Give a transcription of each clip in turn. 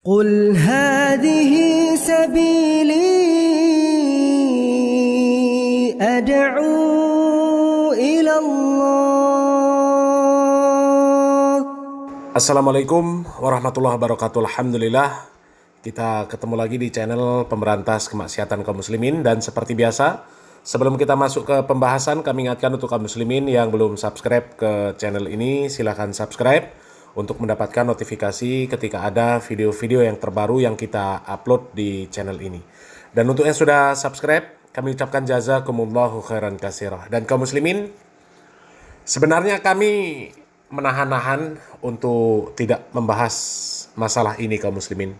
قل هذه سبيلي أدعو إلى الله. Assalamualaikum warahmatullahi wabarakatuh. Alhamdulillah, kita ketemu lagi di channel Pemberantas Kemaksiatan Kaum Muslimin. Dan seperti biasa, sebelum kita masuk ke pembahasan, kami ingatkan untuk kaum muslimin yang belum subscribe ke channel ini, silahkan subscribe untuk mendapatkan notifikasi ketika ada video-video yang terbaru yang kita upload di channel ini. Dan untuk yang sudah subscribe, kami ucapkan jazakumullahu khairan katsirah. Dan kaum muslimin, sebenarnya kami menahan-nahan untuk tidak membahas masalah ini kaum muslimin,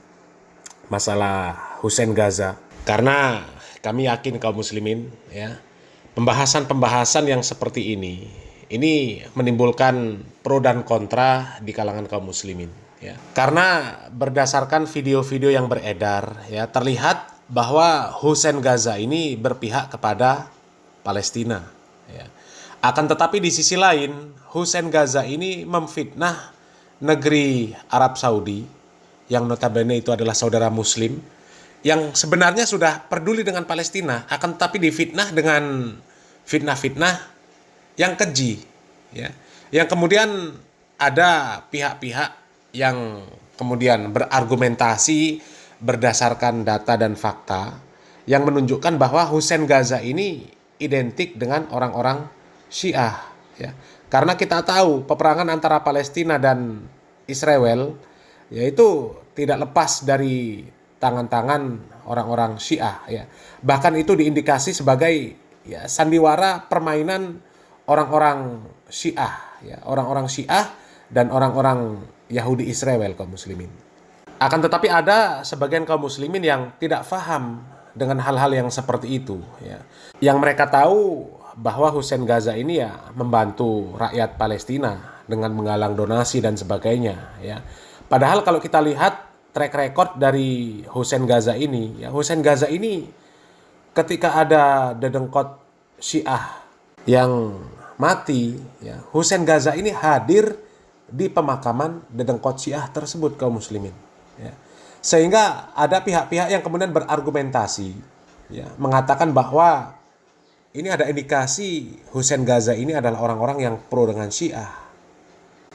masalah Husein Gaza, karena kami yakin kaum muslimin, ya, pembahasan-pembahasan yang seperti ini menimbulkan pro dan kontra di kalangan kaum muslimin, ya. Karena berdasarkan video-video yang beredar, ya, terlihat bahwa Husein Gaza ini berpihak kepada Palestina, ya. Akan tetapi di sisi lain, Husein Gaza ini memfitnah negeri Arab Saudi yang notabene itu adalah saudara muslim yang sebenarnya sudah peduli dengan Palestina, akan tetapi difitnah dengan fitnah-fitnah yang keji, ya, yang kemudian ada pihak-pihak yang kemudian berargumentasi berdasarkan data dan fakta yang menunjukkan bahwa Husein Gaza ini identik dengan orang-orang Syiah, ya. Karena kita tahu peperangan antara Palestina dan Israel yaitu tidak lepas dari tangan-tangan orang-orang Syiah, ya. Bahkan itu diindikasi sebagai, ya, sandiwara permainan orang-orang Syiah, ya, orang-orang Syiah dan orang-orang Yahudi Israel kaum muslimin. Akan tetapi ada sebagian kaum muslimin yang tidak paham dengan hal-hal yang seperti itu, ya. Yang mereka tahu bahwa Husein Gaza ini, ya, membantu rakyat Palestina dengan menggalang donasi dan sebagainya, ya. Padahal kalau kita lihat track record dari Husein Gaza ini, ya, Husein Gaza ini ketika ada dedengkot Syiah yang mati, ya, Husein Gaza ini hadir di pemakaman dedengkot Syiah tersebut kaum muslimin, ya. Sehingga ada pihak-pihak yang kemudian berargumentasi, ya, mengatakan bahwa ini ada indikasi Husein Gaza ini adalah orang-orang yang pro dengan Syiah.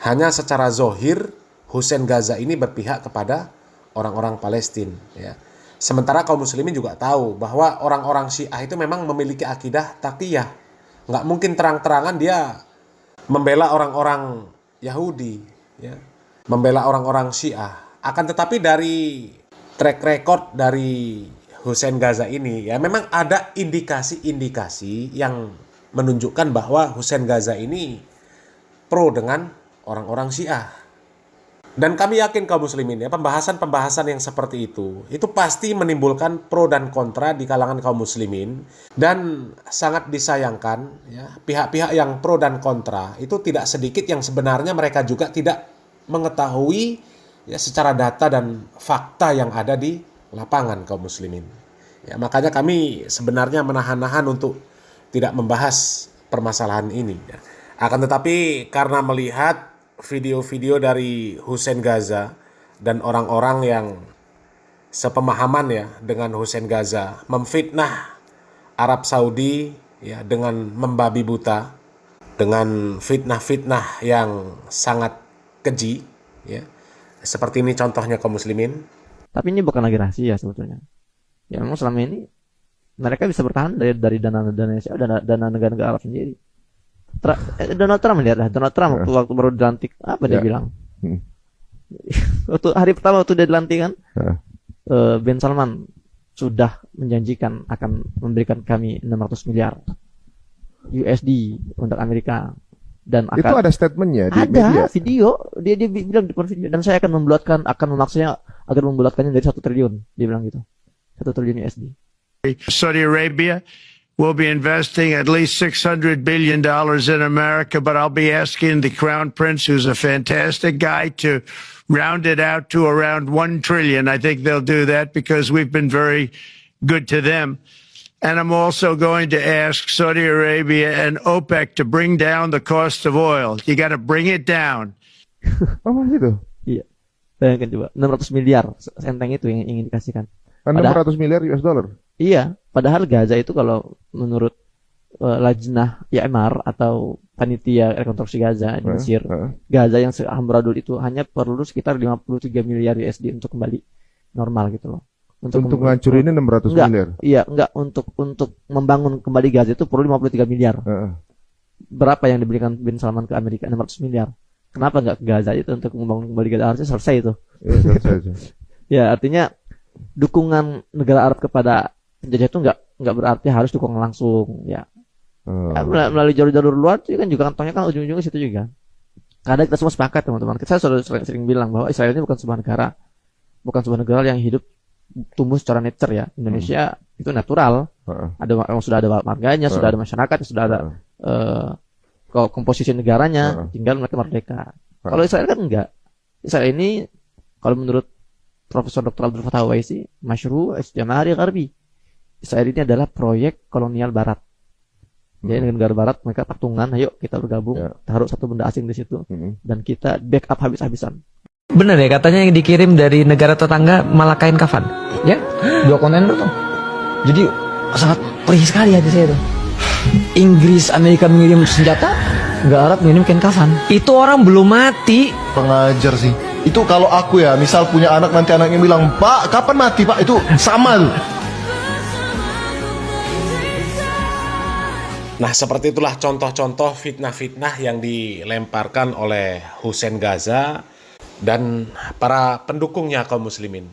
Hanya secara zohir Husein Gaza ini berpihak kepada orang-orang Palestina, ya. Sementara kaum muslimin juga tahu bahwa orang-orang Syiah itu memang memiliki akidah taqiyah. Nggak mungkin terang-terangan dia membela orang-orang Yahudi, ya, membela orang-orang Syiah. Akan tetapi dari track record dari Husein Gaza ini, ya, memang ada indikasi-indikasi yang menunjukkan bahwa Husein Gaza ini pro dengan orang-orang Syiah. Dan kami yakin kaum muslimin, ya, pembahasan-pembahasan yang seperti itu pasti menimbulkan pro dan kontra di kalangan kaum muslimin, dan sangat disayangkan, ya, pihak-pihak yang pro dan kontra itu tidak sedikit yang sebenarnya mereka juga tidak mengetahui, ya, secara data dan fakta yang ada di lapangan kaum muslimin, ya. Makanya kami sebenarnya menahan-nahan untuk tidak membahas permasalahan ini, ya. Akan tetapi karena melihat video-video dari Husein Gaza dan orang-orang yang sepemahaman, ya, dengan Husein Gaza memfitnah Arab Saudi, ya, dengan membabi buta, dengan fitnah-fitnah yang sangat keji, ya. Seperti ini contohnya kaum muslimin. Tapi ini bukan lagi rahasia sebetulnya. Ya, memang selama ini mereka bisa bertahan dari dana Indonesia, dana negara-negara Arab sendiri. Donald Trump, lihatlah Donald Trump waktu baru dilantik, apa dia bilang? Waktu hari pertama waktu dia dilantik kan, Ben Salman sudah menjanjikan akan memberikan kami 600 miliar USD untuk Amerika, dan akan, itu ada statementnya di ada media. Video dia bilang di video, dan saya akan memaksanya agar membulatkannya dari 1 triliun, dia bilang gitu, 1 triliun USD. Saudi Arabia will be investing at least $600 billion in America, but I'll be asking the Crown Prince, who's a fantastic guy, to round it out to around 1 trillion. I think they'll do that because we've been very good to them. And I'm also going to ask Saudi Arabia and OPEC to bring down the cost of oil. You got to bring it down. Oh gitu. Iya. Bayangkan coba, 600 miliar senteng itu yang ingin dikasihkan. 600 miliar US dollar. Iya, padahal Gaza itu kalau menurut Lajnah Ya'mar atau panitia rekonstruksi Gaza di Mesir, Gaza yang amburadul itu hanya perlu sekitar 53 miliar USD untuk kembali normal gitu loh. Untuk ngancurinnya 600 miliar. Iya, enggak, untuk membangun kembali Gaza itu perlu 53 miliar. Berapa yang diberikan Bin Salman ke Amerika? 600 miliar. Kenapa enggak ke Gaza itu untuk membangun kembali Gaza? Harusnya selesai itu. Ya, selesai. Ya, artinya dukungan negara Arab kepada penjajah itu enggak berarti harus dukungan langsung, ya. Melalui jalur-jalur luar itu kan juga kantongnya kan ujung-ujungnya situ juga. Kadang kita semua sepakat teman-teman. Saya sudah sering bilang bahwa Israel ini bukan sebuah negara, yang hidup tumbuh secara nature ya. Indonesia itu natural. Sudah ada marganya, sudah ada masyarakat, sudah ada komposisi negaranya, tinggal mereka merdeka. Kalau Israel kan enggak. Israel ini kalau menurut Profesor Dr. Abdul Fattah Waisi, masyru' istimari gharbi. Israel ini adalah proyek kolonial barat. Jadi negara barat mereka patungan, ayo kita bergabung, taruh satu benda asing di situ dan kita backup habis-habisan. Benar ya, katanya yang dikirim dari negara tetangga malah kain kafan. Ya, 2 kontainer tuh. Jadi sangat perih sekali hati saya tuh. Inggris, Amerika mengirim senjata, nggak Arab mengirim kain kafan. Itu orang belum mati. Pengajar sih. Itu kalau aku ya, misal punya anak nanti anaknya bilang, "Pak, kapan mati, Pak?" Itu sama tuh. Nah, seperti itulah contoh-contoh fitnah-fitnah yang dilemparkan oleh Hussein Gaza dan para pendukungnya kaum muslimin.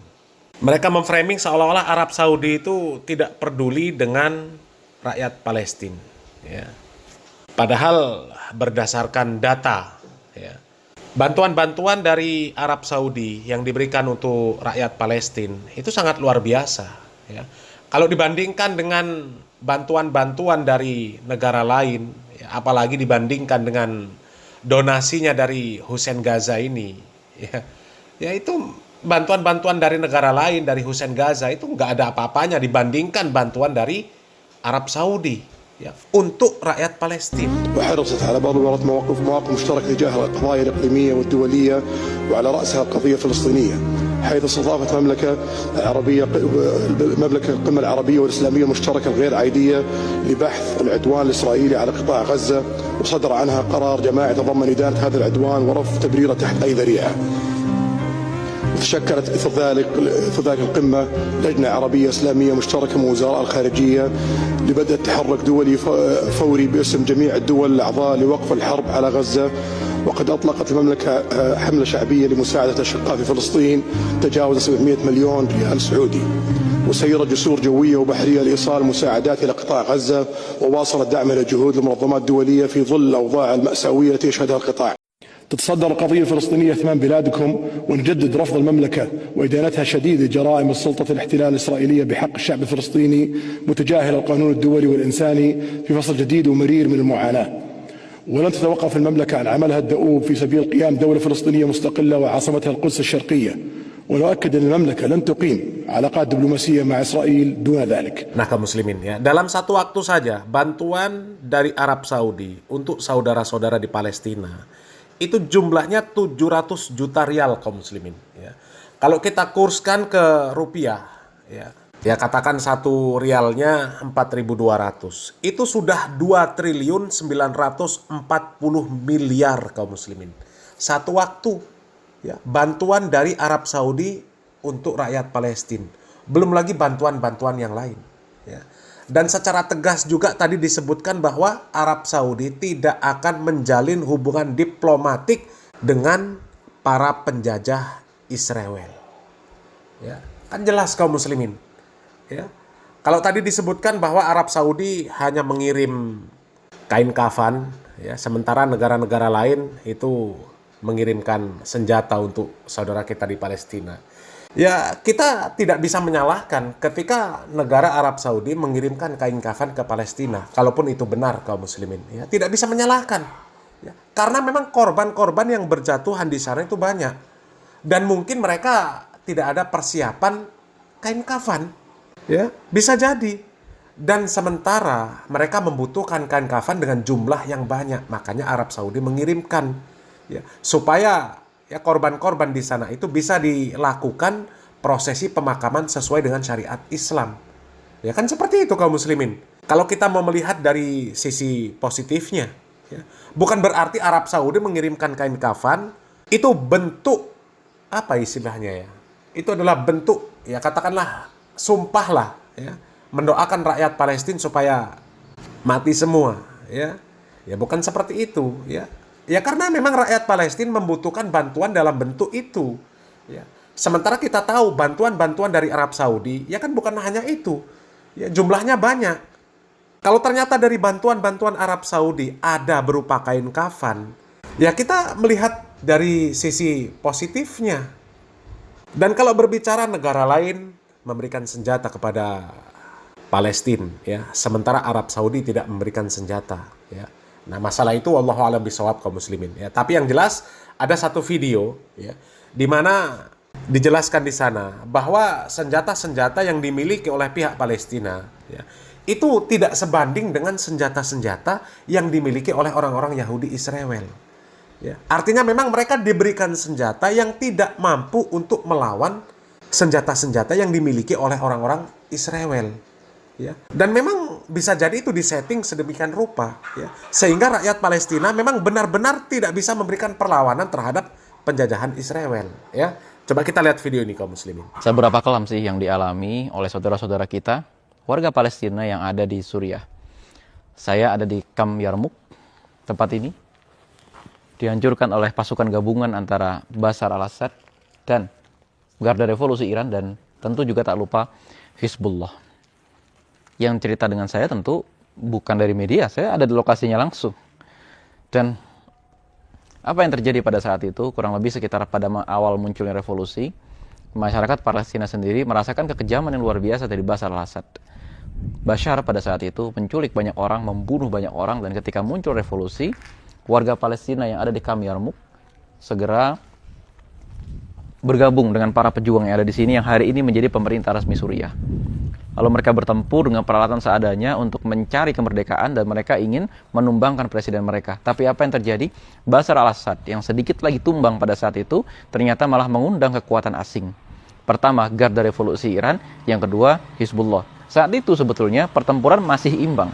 Mereka memframing seolah-olah Arab Saudi itu tidak peduli dengan rakyat Palestina. Ya. Padahal berdasarkan data, ya, bantuan-bantuan dari Arab Saudi yang diberikan untuk rakyat Palestina itu sangat luar biasa. Ya. Kalau dibandingkan dengan bantuan-bantuan dari negara lain, ya, apalagi dibandingkan dengan donasinya dari Hussein Gaza ini, ya itu bantuan-bantuan dari negara lain, dari Hussein Gaza itu nggak ada apa-apanya dibandingkan bantuan dari Arab Saudi, ya, untuk rakyat Palestina. وحرصت على بلورة مواقف مشتركة تجاه القضايا الإقليمية والدولية وعلى رأسها القضية الفلسطينية، حيث استضافت مملكة القمة العربية والإسلامية المشتركة الغير عادية لبحث العدوان الإسرائيلي على قطاع غزة، وصدر عنها قرار جماعي يتضمن إدانة هذا العدوان ورفض تبريره تحت أي ذريعة. تشكلت إثر ذلك القمة لجنة عربية إسلامية مشتركة من وزراء الخارجية لبدء تحرك دولي فوري باسم جميع الدول الأعضاء لوقف الحرب على غزة. وقد أطلقت المملكة حملة شعبية لمساعدة الأشقاء في فلسطين تجاوز 700 مليون ريال سعودي، وسيرت جسور جوية وبحرية لإيصال مساعدات إلى قطاع غزة، وواصل الدعم إلى جهود المنظمات الدولية في ظل الأوضاع المأساوية التي يشهدها القطاع. تتصدر القضية الفلسطينية اهتمام بلادكم، ونجدد رفض المملكة وإدانتها شديد جرائم السلطة الاحتلال الإسرائيلية بحق الشعب الفلسطيني، متجاهل القانون الدولي والإنساني في فصل جديد ومرير من المعاناة. ولن تتوقف المملكة عن عملها الدؤوب في سبيل قيام دولة فلسطينية مستقلة وعاصمتها القدس الشرقية، ونؤكد أن المملكة لن تقيم علاقات دبلوماسية مع إسرائيل دون ذلك. Nah, kaum muslimin, ya, dalam satu waktu saja bantuan dari Arab Saudi untuk saudara-saudara di Palestina itu jumlahnya 700 juta rial kaum muslimin, ya. Kalau kita kurskan ke rupiah, ya katakan 1 rialnya 4.200, itu sudah 2.940 miliar kaum muslimin. Satu waktu, ya, bantuan dari Arab Saudi untuk rakyat Palestina. Belum lagi bantuan-bantuan yang lain, ya. Dan secara tegas juga tadi disebutkan bahwa Arab Saudi tidak akan menjalin hubungan diplomatik dengan para penjajah Israel. Ya, kan jelas kaum muslimin. Ya. Kalau tadi disebutkan bahwa Arab Saudi hanya mengirim kain kafan, ya, sementara negara-negara lain itu mengirimkan senjata untuk saudara kita di Palestina. Ya, kita tidak bisa menyalahkan ketika negara Arab Saudi mengirimkan kain kafan ke Palestina, kalaupun itu benar kaum muslimin, ya, tidak bisa menyalahkan, ya, karena memang korban-korban yang berjatuhan di sana itu banyak, dan mungkin mereka tidak ada persiapan kain kafan, ya, bisa jadi, dan sementara mereka membutuhkan kain kafan dengan jumlah yang banyak, makanya Arab Saudi mengirimkan, ya, supaya ya korban-korban di sana itu bisa dilakukan prosesi pemakaman sesuai dengan syariat Islam. Ya kan seperti itu kaum muslimin. Kalau kita mau melihat dari sisi positifnya, ya, bukan berarti Arab Saudi mengirimkan kain kafan itu bentuk apa istilahnya ya? Itu adalah bentuk ya katakanlah sumpah lah ya, mendoakan rakyat Palestina supaya mati semua ya. Ya bukan seperti itu ya. Ya karena memang rakyat Palestina membutuhkan bantuan dalam bentuk itu ya. Sementara kita tahu bantuan-bantuan dari Arab Saudi ya kan bukan hanya itu. Ya jumlahnya banyak. Kalau ternyata dari bantuan-bantuan Arab Saudi ada berupa kain kafan, ya kita melihat dari sisi positifnya. Dan kalau berbicara negara lain memberikan senjata kepada Palestina ya, sementara Arab Saudi tidak memberikan senjata ya. Nah, masalah itu wallahu a'lam bishawab kaum muslimin ya. Tapi yang jelas ada satu video ya di mana dijelaskan di sana bahwa senjata-senjata yang dimiliki oleh pihak Palestina ya, itu tidak sebanding dengan senjata-senjata yang dimiliki oleh orang-orang Yahudi Israel. Ya. Artinya memang mereka diberikan senjata yang tidak mampu untuk melawan senjata-senjata yang dimiliki oleh orang-orang Israel. Ya. Dan memang bisa jadi itu disetting sedemikian rupa ya, sehingga rakyat Palestina memang benar-benar tidak bisa memberikan perlawanan terhadap penjajahan Israel ya. Coba kita lihat video ini kaum muslimin. Seberapa kelam sih yang dialami oleh saudara-saudara kita, warga Palestina yang ada di Suriah. Saya ada di Kamp Yarmuk, tempat ini dihancurkan oleh pasukan gabungan antara Bashar al-Assad dan Garda Revolusi Iran, dan tentu juga tak lupa Hizbullah. Yang cerita dengan saya tentu bukan dari media, saya ada di lokasinya langsung. Dan apa yang terjadi pada saat itu, kurang lebih sekitar pada awal munculnya revolusi, masyarakat Palestina sendiri merasakan kekejaman yang luar biasa dari Bashar al-Assad. Bashar pada saat itu menculik banyak orang, membunuh banyak orang, dan ketika muncul revolusi, warga Palestina yang ada di Kamp Yarmuk segera bergabung dengan para pejuang yang ada di sini yang hari ini menjadi pemerintah resmi Suriah. Lalu mereka bertempur dengan peralatan seadanya untuk mencari kemerdekaan dan mereka ingin menumbangkan presiden mereka. Tapi apa yang terjadi? Bashar al-Assad yang sedikit lagi tumbang pada saat itu ternyata malah mengundang kekuatan asing. Pertama, Garda Revolusi Iran, yang kedua, Hizbullah. Saat itu sebetulnya pertempuran masih imbang.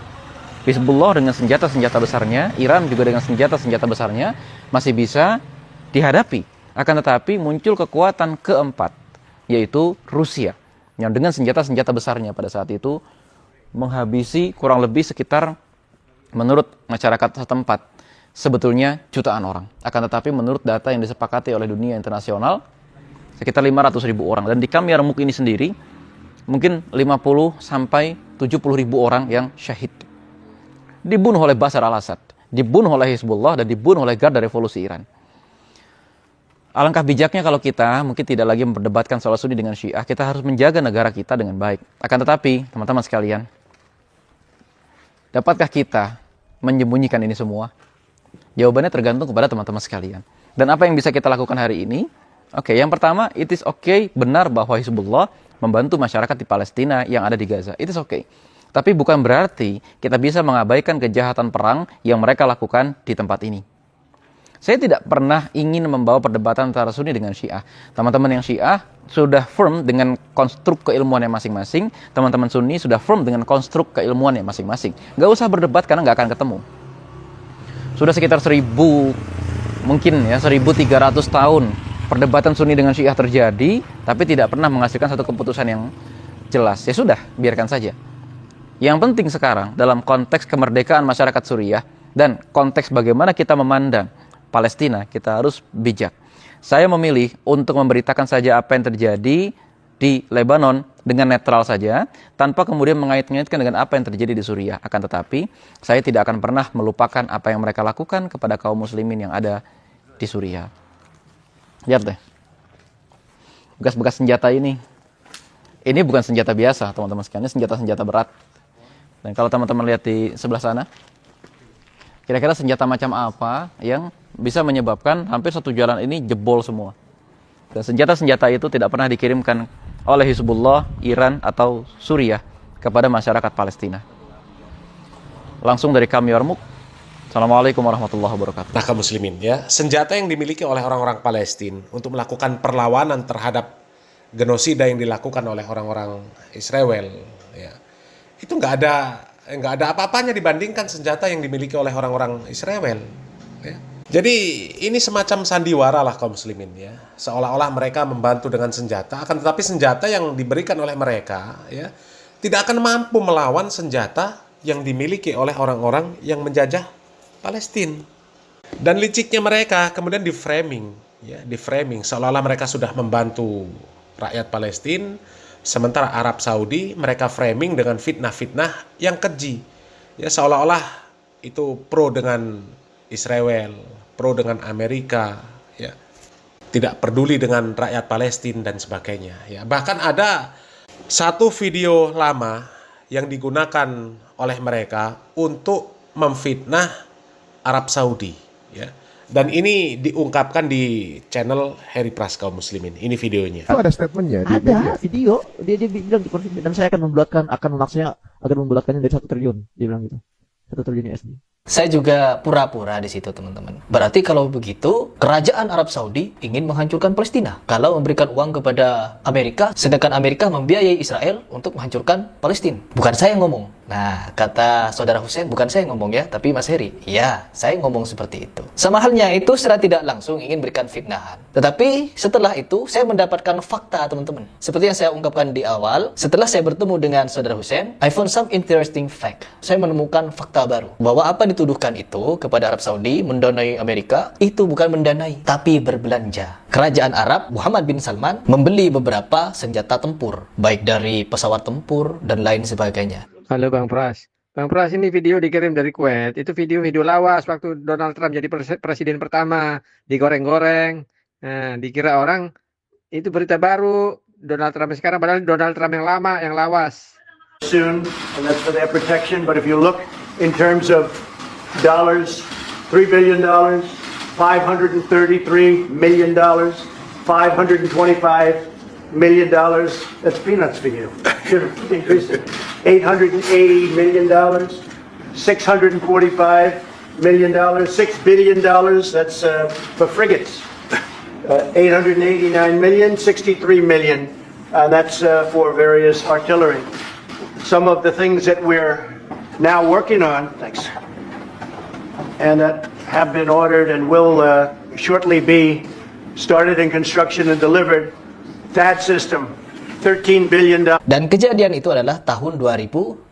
Hizbullah dengan senjata-senjata besarnya, Iran juga dengan senjata-senjata besarnya masih bisa dihadapi. Akan tetapi muncul kekuatan keempat, yaitu Rusia, yang dengan senjata-senjata besarnya pada saat itu menghabisi kurang lebih sekitar, menurut masyarakat setempat, sebetulnya jutaan orang. Akan tetapi menurut data yang disepakati oleh dunia internasional, sekitar 500.000 orang. Dan di Kamp Yarmuk ini sendiri, mungkin 50 sampai 70.000 orang yang syahid. Dibunuh oleh Bashar al-Assad, dibunuh oleh Hizbullah, dan dibunuh oleh Garda Revolusi Iran. Alangkah bijaknya kalau kita mungkin tidak lagi memperdebatkan soal Sunni dengan Syiah, kita harus menjaga negara kita dengan baik. Akan tetapi, teman-teman sekalian, dapatkah kita menyembunyikan ini semua? Jawabannya tergantung kepada teman-teman sekalian. Dan apa yang bisa kita lakukan hari ini? Oke, yang pertama, it is okay, benar bahwa Hizbullah membantu masyarakat di Palestina yang ada di Gaza. It is okay. Tapi bukan berarti kita bisa mengabaikan kejahatan perang yang mereka lakukan di tempat ini. Saya tidak pernah ingin membawa perdebatan antara Sunni dengan Syiah. Teman-teman yang Syiah sudah firm dengan konstruk keilmuannya masing-masing. Teman-teman Sunni sudah firm dengan konstruk keilmuannya masing-masing. Gak usah berdebat karena gak akan ketemu. Sudah sekitar 1.300 tahun perdebatan Sunni dengan Syiah terjadi, tapi tidak pernah menghasilkan satu keputusan yang jelas. Ya sudah, biarkan saja. Yang penting sekarang dalam konteks kemerdekaan masyarakat Suriah dan konteks bagaimana kita memandang Palestina, kita harus bijak. Saya memilih untuk memberitakan saja apa yang terjadi di Lebanon dengan netral saja, tanpa kemudian mengait-ngaitkan dengan apa yang terjadi di Suriah. Akan tetapi, saya tidak akan pernah melupakan apa yang mereka lakukan kepada kaum muslimin yang ada di Suriah. Lihat deh, bekas-bekas senjata ini bukan senjata biasa, teman-teman sekalian, ini senjata-senjata berat. Dan kalau teman-teman lihat di sebelah sana, kira-kira senjata macam apa yang bisa menyebabkan hampir satu jalan ini jebol semua. Dan senjata-senjata itu tidak pernah dikirimkan oleh Hizbullah, Iran, atau Suriah kepada masyarakat Palestina. Langsung dari Kamp Yarmuk, Assalamualaikum warahmatullahi wabarakatuh. Nah, kaum muslimin ya, senjata yang dimiliki oleh orang-orang Palestina untuk melakukan perlawanan terhadap genosida yang dilakukan oleh orang-orang Israel, ya, itu nggak ada apa-apanya dibandingkan senjata yang dimiliki oleh orang-orang Israel. Ya. Jadi ini semacam sandiwara lah kaum muslimin ya, seolah-olah mereka membantu dengan senjata, akan tetapi senjata yang diberikan oleh mereka ya tidak akan mampu melawan senjata yang dimiliki oleh orang-orang yang menjajah Palestina. Dan liciknya mereka kemudian di-framing seolah-olah mereka sudah membantu rakyat Palestina, sementara Arab Saudi mereka framing dengan fitnah-fitnah yang keji. Ya, seolah-olah itu pro dengan Israel, pro dengan Amerika, ya. Tidak peduli dengan rakyat Palestina dan sebagainya, ya. Bahkan ada satu video lama yang digunakan oleh mereka untuk memfitnah Arab Saudi, ya. Dan ini diungkapkan di channel Harry Pras kaum muslimin. Ini videonya. Itu ada statementnya di media. Ada video, dia bilang di konferensi, dan saya akan membulatkannya dari 1 triliun, dia bilang gitu. 1 triliun USD. Saya juga pura-pura di situ, teman-teman. Berarti kalau begitu, kerajaan Arab Saudi ingin menghancurkan Palestina. Kalau memberikan uang kepada Amerika, sedangkan Amerika membiayai Israel untuk menghancurkan Palestina. Bukan saya yang ngomong. Nah, kata saudara Hussein, bukan saya yang ngomong ya, tapi Mas Heri. Ya, saya ngomong seperti itu. Sama halnya itu secara tidak langsung ingin berikan fitnahan. Tetapi setelah itu, saya mendapatkan fakta, teman-teman. Seperti yang saya ungkapkan di awal, setelah saya bertemu dengan saudara Hussein, I found some interesting fact. Saya menemukan fakta baru. Bahwa apa dituduhkan itu kepada Arab Saudi, mendanai Amerika, itu bukan mendanai, tapi berbelanja. Kerajaan Arab, Muhammad bin Salman, membeli beberapa senjata tempur, baik dari pesawat tempur dan lain sebagainya. Halo Bang Pras. Bang Pras, ini video dikirim dari Kuwait. Itu video lawas waktu Donald Trump jadi presiden pertama. Digoreng-goreng. Nah, dikira orang itu berita baru. Donald Trump sekarang, padahal Donald Trump yang lama, yang lawas. Soon, and that's for their protection. But if you look in terms of dollars, $3 billion, $533 million, $525 million, that's peanuts for you. Should have increased it. $880 million, $645 million, $6 billion, that's for frigates. 889 million, 63 million, that's for various artillery. Some of the things that we're now working on, thanks, and that have been ordered and will shortly be started in construction and delivered. THAAD system, $13 billion. Dan kejadian itu adalah tahun 2017,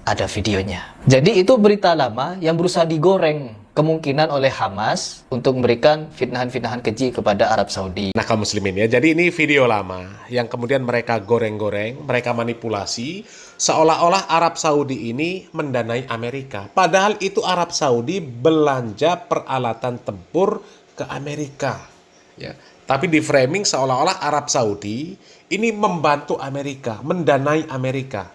ada videonya. Jadi itu berita lama yang berusaha digoreng kemungkinan oleh Hamas untuk memberikan fitnahan-fitnahan keji kepada Arab Saudi. Nah, kaum muslimin ya, jadi ini video lama yang kemudian mereka goreng-goreng, mereka manipulasi seolah-olah Arab Saudi ini mendanai Amerika. Padahal itu Arab Saudi belanja peralatan tempur ke Amerika, ya. Tapi di framing seolah-olah Arab Saudi ini membantu Amerika, mendanai Amerika.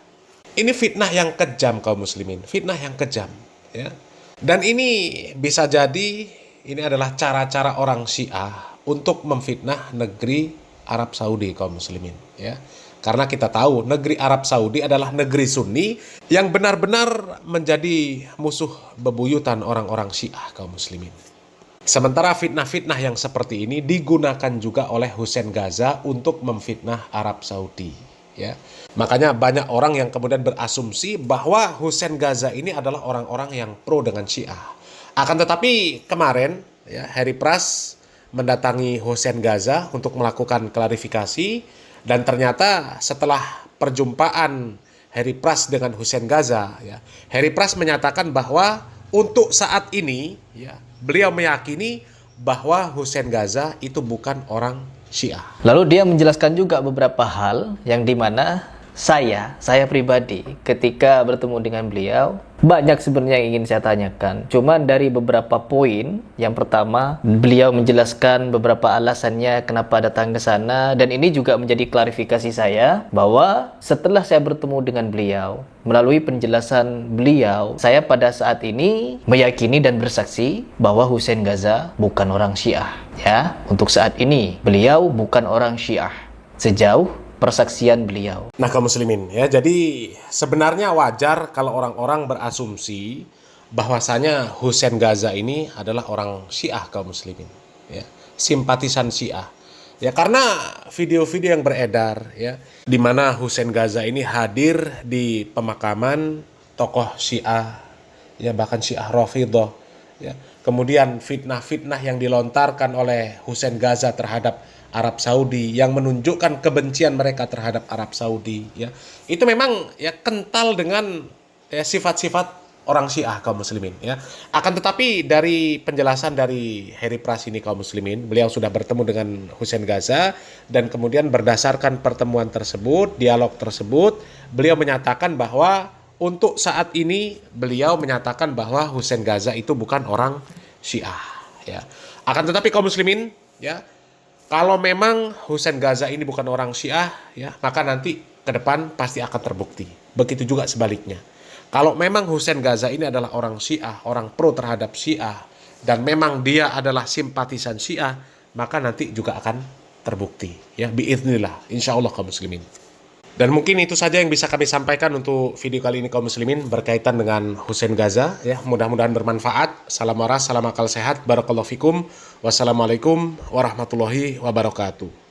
Ini fitnah yang kejam kaum muslimin, fitnah yang kejam, ya. Dan ini bisa jadi ini adalah cara-cara orang Syiah untuk memfitnah negeri Arab Saudi kaum muslimin, ya. Karena kita tahu negeri Arab Saudi adalah negeri Sunni yang benar-benar menjadi musuh bebuyutan orang-orang Syiah kaum muslimin. Sementara fitnah-fitnah yang seperti ini digunakan juga oleh Hussein Gaza untuk memfitnah Arab Saudi, ya. Makanya banyak orang yang kemudian berasumsi bahwa Hussein Gaza ini adalah orang-orang yang pro dengan Syiah. Akan tetapi kemarin ya, Harry Pras mendatangi Hussein Gaza untuk melakukan klarifikasi, dan ternyata setelah perjumpaan Harry Pras dengan Hussein Gaza, ya, Harry Pras menyatakan bahwa untuk saat ini, ya, beliau meyakini bahwa Hussein Gaza itu bukan orang Syiah. Lalu dia menjelaskan juga beberapa hal yang dimana saya pribadi ketika bertemu dengan beliau banyak sebenarnya yang ingin saya tanyakan. Cuman dari beberapa poin, yang pertama beliau menjelaskan beberapa alasannya kenapa datang ke sana, dan ini juga menjadi klarifikasi saya bahwa setelah saya bertemu dengan beliau, melalui penjelasan beliau, saya pada saat ini meyakini dan bersaksi bahwa Hussein Gaza bukan orang Syiah, ya. Untuk saat ini beliau bukan orang Syiah sejauh persaksian beliau. Nah, kaum muslimin ya, jadi sebenarnya wajar kalau orang-orang berasumsi bahwasanya Hussein Gaza ini adalah orang Syiah kaum muslimin, ya, simpatisan Syiah. Ya, karena video-video yang beredar, ya, di mana Hussein Gaza ini hadir di pemakaman tokoh Syiah, ya, bahkan Syiah Rafidhah, ya. Kemudian fitnah-fitnah yang dilontarkan oleh Hussein Gaza terhadap Arab Saudi yang menunjukkan kebencian mereka terhadap Arab Saudi, ya. Itu memang ya kental dengan ya, sifat-sifat orang Syiah kaum muslimin, ya. Akan tetapi dari penjelasan dari Heri Prasini kaum muslimin, beliau sudah bertemu dengan Hussein Gaza dan kemudian berdasarkan pertemuan tersebut, dialog tersebut, beliau menyatakan bahwa untuk saat ini beliau menyatakan bahwa Hussein Gaza itu bukan orang Syiah, ya. Akan tetapi kaum muslimin, ya, kalau memang Hussein Gaza ini bukan orang Syiah, ya, maka nanti ke depan pasti akan terbukti. Begitu juga sebaliknya. Kalau memang Hussein Gaza ini adalah orang Syiah, orang pro terhadap Syiah, dan memang dia adalah simpatisan Syiah, maka nanti juga akan terbukti, ya, biiznillah, insya Allah kaum muslimin. Dan mungkin itu saja yang bisa kami sampaikan untuk video kali ini kaum muslimin berkaitan dengan Hussein Gaza, ya. Mudah-mudahan bermanfaat. Salam waras, salam akal sehat, barakallahu fikum. Wassalamualaikum warahmatullahi wabarakatuh.